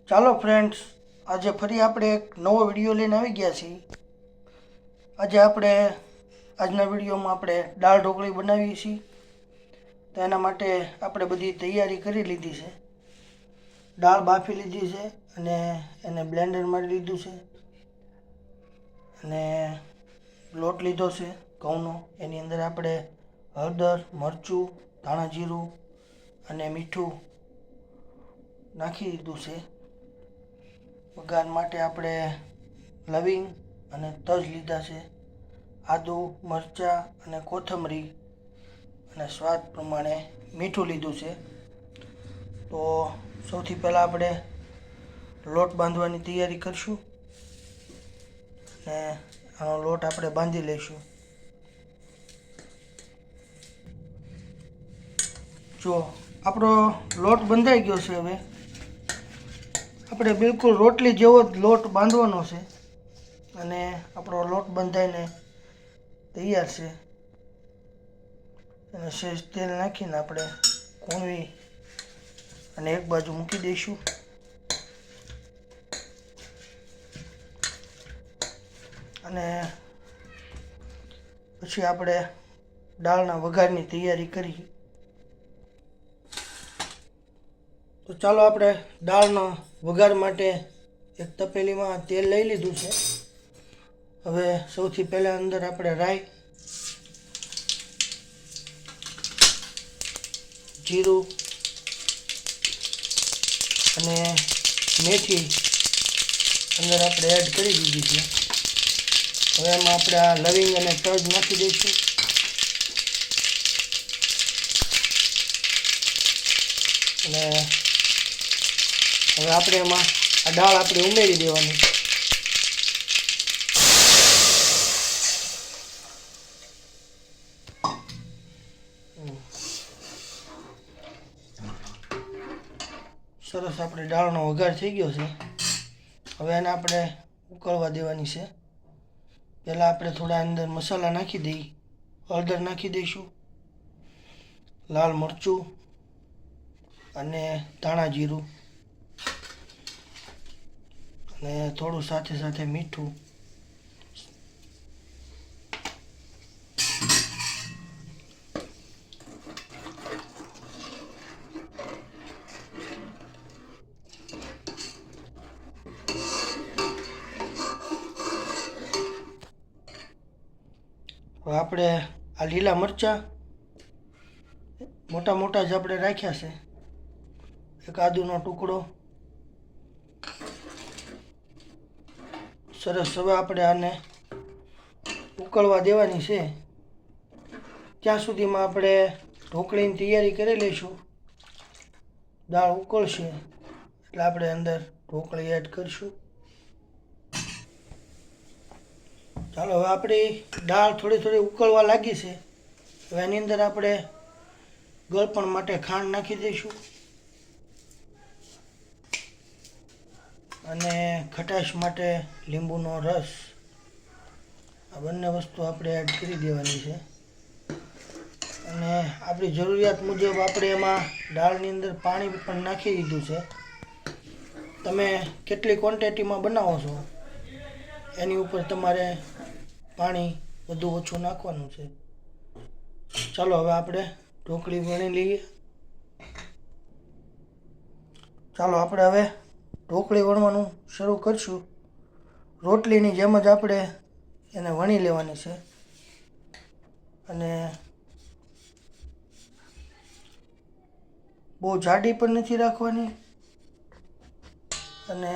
ચાલો ફ્રેન્ડ્સ, આજે ફરી આપણે એક નવો વિડીયો લઈને આવી ગયા છીએ. આજે આપણે આજના વિડીયોમાં આપણે દાળ ઢોકળી બનાવીએ છીએ. તો એના માટે આપણે બધી તૈયારી કરી લીધી છે. દાળ બાફી લીધી છે અને એને બ્લેન્ડર મારી લીધું છે અને લોટ લીધો છે ઘઉંનો. એની અંદર આપણે હળદર, મરચું, ધાણા જીરું અને મીઠું નાખી દીધું છે. વઘાર માટે આપણે લવિંગ અને તજ લીધા છે, આદુ, મરચાં અને કોથમરી અને સ્વાદ પ્રમાણે મીઠું લીધું છે. તો સૌથી પહેલાં આપણે લોટ બાંધવાની તૈયારી કરીશું અને આનો લોટ આપણે બાંધી લઈશું. જો આપણો લોટ બંધાઈ ગયો છે. હવે આપણે બિલકુલ રોટલી જેવો જ લોટ બાંધવાનો છે અને આપણો લોટ બંધાઈને તૈયાર છે. અને સહેજ તેલ નાખીને આપણે કૂણવી અને એક બાજુ મૂકી દઈશું. અને પછી આપણે દાળના વઘારની તૈયારી કરી. તો ચાલો આપણે દાળનો વઘાર માટે એક તપેલીમાં તેલ લઈ લીધું છે. હવે સૌથી પહેલાં અંદર આપણે રાઈ, જીરું અને મેથી અંદર આપણે એડ કરી દીધી છે. હવે એમાં આપણે આ લવિંગ અને તજ નાખી દઈશું અને હવે આપણે એમાં આ દાળ આપણે ઉમેરી દેવાની. સરસ આપણે દાળનો વઘાર થઈ ગયો છે. હવે એને આપણે ઉકળવા દેવાની છે. પહેલાં આપણે થોડા અંદર મસાલા નાખી દઈએ. હળદર નાખી દઈશું, લાલ મરચું અને ધાણા જીરું અને થોડું સાથે સાથે મીઠું. હવે આપણે આ લીલા મરચાં મોટા મોટા જ આપણે રાખ્યા છે, એક આદુનો ટુકડો. સરસ. હવે આપણે આને ઉકળવા દેવાની છે. ત્યાં સુધીમાં આપણે ઢોકળીની તૈયારી કરી લઈશું. દાળ ઉકળશે એટલે આપણે અંદર ઢોકળી એડ કરીશું. ચાલો, હવે આપણી દાળ થોડી થોડી ઉકળવા લાગી છે. હવે એની અંદર આપણે ગળપણ માટે ખાંડ નાખી દઈશું અને ખટાશ માટે લીંબુનો રસ. આ બંને વસ્તુ આપણે એડ કરી દેવાની છે અને આપણી જરૂરિયાત મુજબ આપણે એમાં દાળની અંદર પાણી પણ નાખી દીધું છે. તમે કેટલી ક્વોન્ટિટીમાં બનાવો છો એની ઉપર તમારે પાણી વધુ ઓછું નાખવાનું છે. ચાલો, હવે આપણે ઢોકળી વણી લઈએ. ચાલો, આપણે હવે ઢોકળી વણવાનું શરૂ કરીશું. રોટલીની જેમ જ આપણે એને વણી લેવાની છે અને બહુ જાડી પણ નથી રાખવાની અને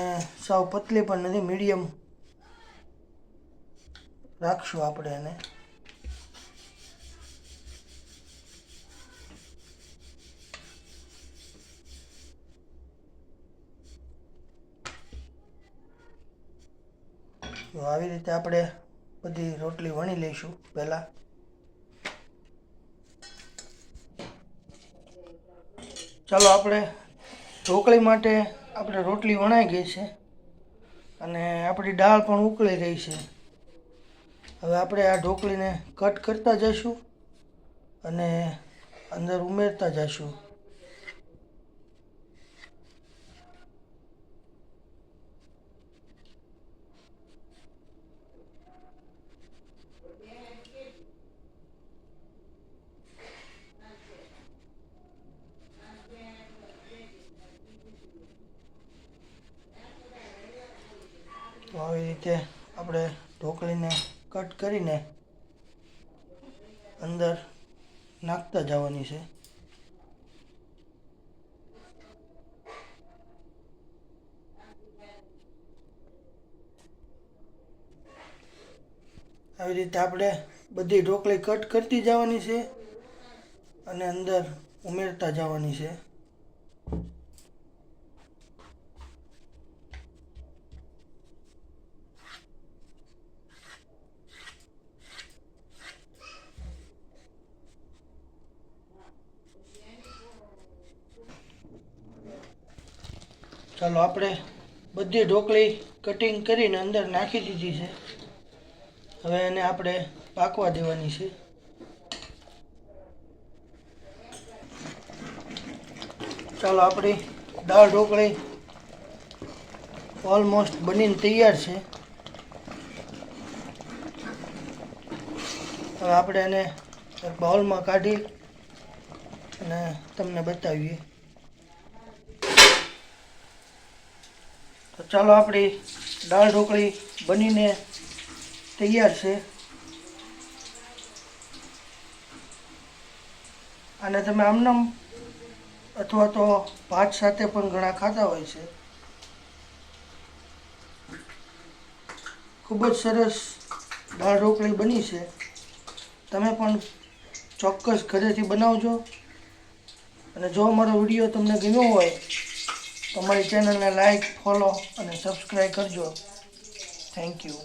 સાવ પતલી પણ નથી, મીડિયમ રાખશું આપણે એને. તો આવી રીતે આપણે બધી રોટલી વણી લઈશું. પહેલાં ચાલો, આપણે ઢોકળી માટે આપણે રોટલી વણાઈ ગઈ છે અને આપણી દાળ પણ ઉકળી રહી છે. હવે આપણે આ ઢોકળીને કટ કરતા જઈશું અને અંદર ઉમેરતા જઈશું. તો આવી રીતે આપણે ઢોકળીને કટ કરીને અંદર નાખતા જવાની છે. આવી રીતે આપણે બધી ઢોકળી કટ કરતી જવાની છે અને અંદર ઉમેરતા જવાની છે. ચાલો આપણે બધી ઢોકળી કટિંગ કરીને અંદર નાખી દીધી છે. હવે એને આપણે પાકવા દેવાની છે. ચાલો આપણી દાળ ઢોકળી ઓલમોસ્ટ બનીને તૈયાર છે. હવે આપણે એને એક બાઉલમાં કાઢી અને તમને બતાવીએ. તો ચાલો આપણી દાળ ઢોકળી બનીને તૈયાર છે. અને તમે આમનામ અથવા તો ભાત સાથે પણ ઘણા ખાતા હોય છે. ખૂબ જ સરસ દાળ ઢોકળી બની છે. તમે પણ ચોક્કસ ઘરેથી બનાવજો. અને જો અમારો વિડીયો તમને ગમ્યો હોય તો અમારી ચેનલને લાઈક, ફોલો અને સબસ્ક્રાઈબ કરજો. Thank you.